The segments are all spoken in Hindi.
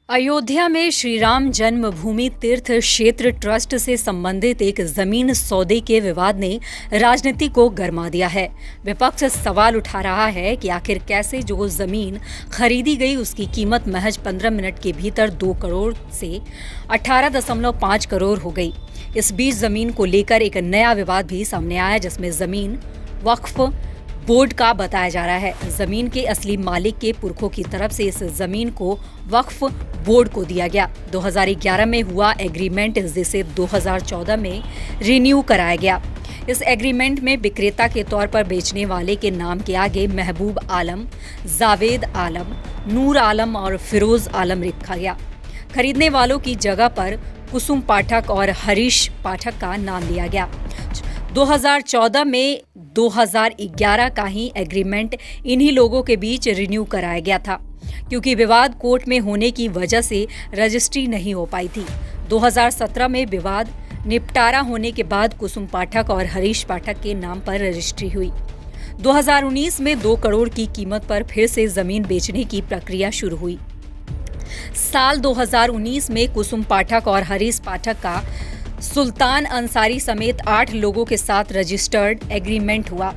अयोध्या में श्री राम जन्मभूमि तीर्थ क्षेत्र ट्रस्ट से संबंधित एक जमीन सौदे के विवाद ने राजनीति को गरमा दिया है। विपक्ष सवाल उठा रहा है कि आखिर कैसे जो जमीन खरीदी गई उसकी कीमत महज 15 मिनट के भीतर 2 करोड़ से 18.5 करोड़ हो गई। इस बीच जमीन को लेकर एक नया विवाद भी सामने आया, जिसमें जमीन वक्फ बोर्ड का बताया जा रहा है। जमीन के असली मालिक के पुरखों की तरफ से इस जमीन को वक्फ बोर्ड को दिया गया। 2011 में हुआ एग्रीमेंट जिसे 2014 में रिन्यू कराया गया। इस एग्रीमेंट में विक्रेता के तौर पर बेचने वाले के नाम के आगे महबूब आलम, जावेद आलम, नूर आलम और फिरोज आलम लिखा गया। खरीदने वालों की जगह पर कुसुम पाठक और हरीश पाठक का नाम लिया गया। 2014 में 2011 का ही एग्रीमेंट इन्हीं लोगों के बीच रिन्यू कराया गया था, क्योंकि विवाद कोर्ट में होने की वजह से रजिस्ट्री नहीं हो पाई थी। 2017 में विवाद निपटारा होने के बाद कुसुम पाठक और हरीश पाठक के नाम पर रजिस्ट्री हुई। 2019 में 2 करोड़ की कीमत पर फिर से जमीन बेचने की प्रक्रिया शुरू हुई। साल 2019 में कुसुम पाठक और हरीश पाठक का सुल्तान अंसारी समेत 8 लोगों के साथ रजिस्टर्ड एग्रीमेंट हुआ।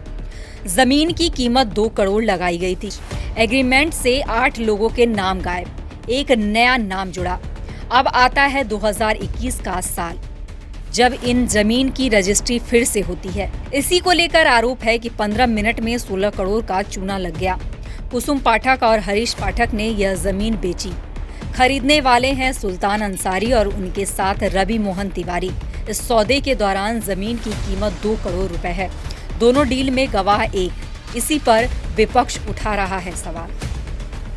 जमीन की कीमत 2 करोड़ लगाई गई थी। एग्रीमेंट से 8 लोगों के नाम गायब, एक नया नाम जुड़ा। अब आता है 2021 का साल, जब इन जमीन की रजिस्ट्री फिर से होती है। इसी को लेकर आरोप है कि 15 मिनट में 16 करोड़ का चूना लग गया। कुसुम पाठक और हरीश पाठक ने यह जमीन बेची। खरीदने वाले हैं सुल्तान अंसारी और उनके साथ रवि मोहन तिवारी। इस सौदे के दौरान जमीन की कीमत 2 करोड़ रुपए है। दोनों डील में गवाह एक। इसी पर विपक्ष उठा रहा है सवाल।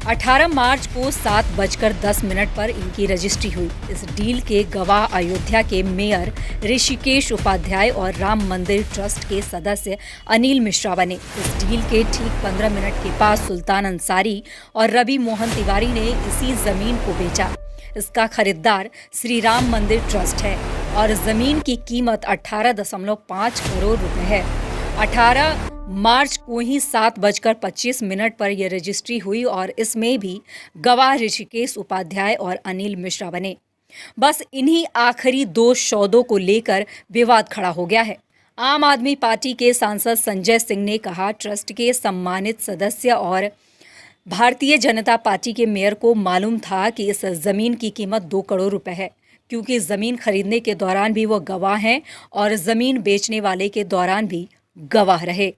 18 मार्च को 7:10 पर इनकी रजिस्ट्री हुई। इस डील के गवाह अयोध्या के मेयर ऋषिकेश उपाध्याय और राम मंदिर ट्रस्ट के सदस्य अनिल मिश्रा बने। इस डील के ठीक 15 मिनट के बाद सुल्तान अंसारी और रवि मोहन तिवारी ने इसी जमीन को बेचा। इसका खरीदार श्री राम मंदिर ट्रस्ट है और जमीन की कीमत 18.5 करोड़ रुपए है। 18 मार्च को ही 7:25 पर यह रजिस्ट्री हुई और इसमें भी गवाह ऋषिकेश उपाध्याय और अनिल मिश्रा बने। बस इन्हीं आखिरी 2 सौदों को लेकर विवाद खड़ा हो गया है। आम आदमी पार्टी के सांसद संजय सिंह ने कहा, ट्रस्ट के सम्मानित सदस्य और भारतीय जनता पार्टी के मेयर को मालूम था कि इस जमीन की कीमत 2 करोड़ रुपए है, क्योंकि जमीन खरीदने के दौरान भी वो गवाह हैं और जमीन बेचने वाले के दौरान भी गवाह रहे।